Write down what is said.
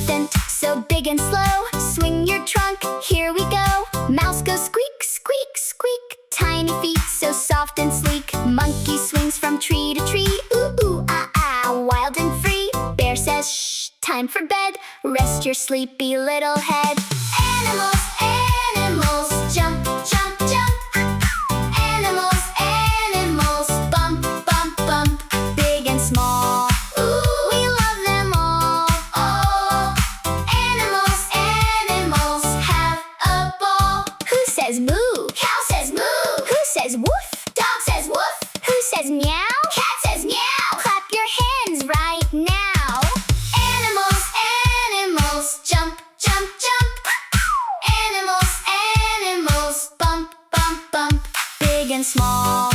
elephant, so big and slow. Swing your trunk, here we go. Mouse goes squeak, squeak, squeak. Tiny feet, so soft and sleek. Monkey swings from tree to tree. Ooh, ooh, ah, ah, wild and free. Bear says, shh, time for bed. Rest your sleepy little head. Animals, animals, jump, jump, jump. Animals, animals, bump, bump, bump. Big and small, ooh, we love them all. Oh, animals, animals, have a ball. Who says moo? Cow says moo. Who says woof? Dog says woof. Who says meow? Cat says meow. Clap your hands right now. Animals, animals, jump, jump, jump. Animals, animals, bump, bump, bump. Big and small.